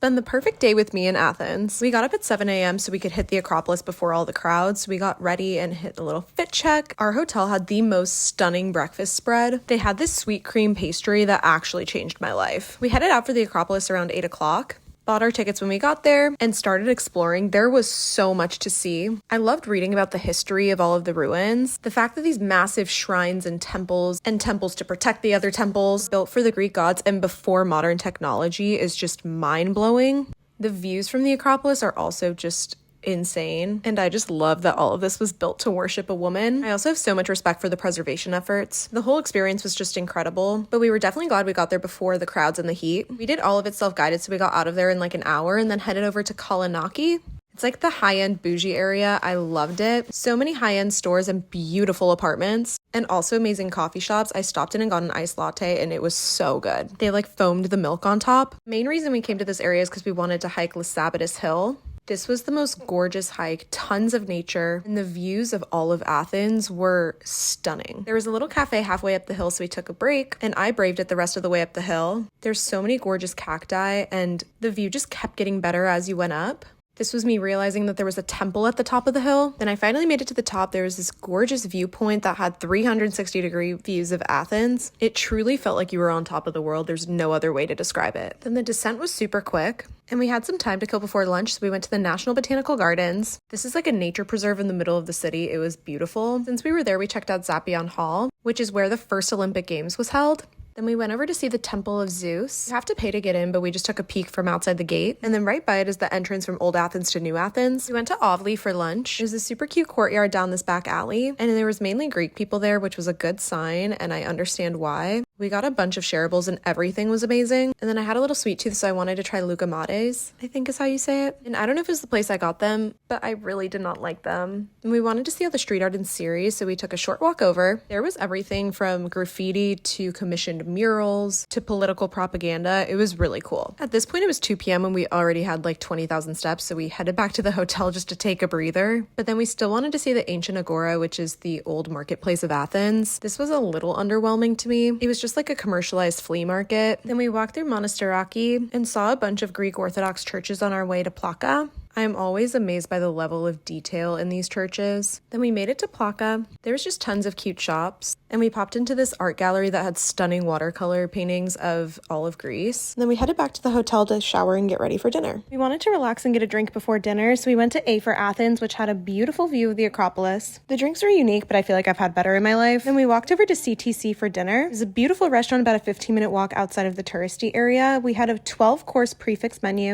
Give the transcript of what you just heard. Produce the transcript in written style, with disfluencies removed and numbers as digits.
been the perfect day with me in Athens. We got up at 7 a.m. so we could hit the Acropolis before all the crowds. We got ready and hit a little fit check. Our hotel had the most stunning breakfast spread. They had this sweet cream pastry that actually changed my life. We headed out for the Acropolis around 8 o'clock. Bought our tickets when we got there and started exploring. There was so much to see. I loved reading about the history of all of the ruins. The fact that these massive shrines and temples to protect the other temples built for the Greek gods and before modern technology is just mind-blowing. The views from the Acropolis are also just insane, and I just love that all of this was built to worship a woman. I also have so much respect for the preservation efforts. The whole experience was just incredible, but we were definitely glad we got there before the crowds and the heat. We did all of it self-guided, so we got out of there in like an hour and then headed over to Kalinaki. It's like the high-end bougie area. I loved it. So many high-end stores and beautiful apartments, and also amazing coffee shops. I stopped in and got an iced latte, and it was so good. They like foamed the milk on top. Main reason we came to this area is because we wanted to hike Lysabatis Hill. This was the most gorgeous hike, tons of nature, and the views of all of Athens were stunning. There was a little cafe halfway up the hill, so we took a break, and I braved it the rest of the way up the hill. There's so many gorgeous cacti, and the view just kept getting better as you went up. This was me realizing that there was a temple at the top of the hill. Then I finally made it to the top. There was this gorgeous viewpoint that had 360-degree views of Athens. It truly felt like you were on top of the world. There's no other way to describe it. Then the descent was super quick, and we had some time to kill before lunch, so we went to the National Botanical Gardens. This is like a nature preserve in the middle of the city. It was beautiful. Since we were there, we checked out Zappeion Hall, which is where the first Olympic Games was held. Then we went over to see the Temple of Zeus. You have to pay to get in, but we just took a peek from outside the gate. And then right by it is the entrance from Old Athens to New Athens. We went to Ovli for lunch. There's a super cute courtyard down this back alley, and there was mainly Greek people there, which was a good sign, and I understand why. We got a bunch of shareables and everything was amazing. And then I had a little sweet tooth, so I wanted to try lucamates, I think is how you say it. And I don't know if it was the place I got them, but I really did not like them. And we wanted to see all the street art in Ceres, so we took a short walk over. There was everything from graffiti to commissioned murals to political propaganda. It was really cool. At this point, it was 2 p.m. and we already had like 20,000 steps, so we headed back to the hotel just to take a breather. But then we still wanted to see the ancient agora, which is the old marketplace of Athens. This was a little underwhelming to me. It was just like a commercialized flea market. Then we walked through Monastiraki and saw a bunch of Greek Orthodox churches on our way to Plaka. I am always amazed by the level of detail in these churches. Then we made it to Plaka. There was just tons of cute shops, and we popped into this art gallery that had stunning watercolor paintings of all of Greece. And then we headed back to the hotel to shower and get ready for dinner. We wanted to relax and get a drink before dinner, so we went to A for Athens, which had a beautiful view of the Acropolis. The drinks were unique, but I feel like I've had better in my life. Then we walked over to CTC for dinner. It was a beautiful restaurant about a 15-minute walk outside of the touristy area. We had a 12-course prefix menu.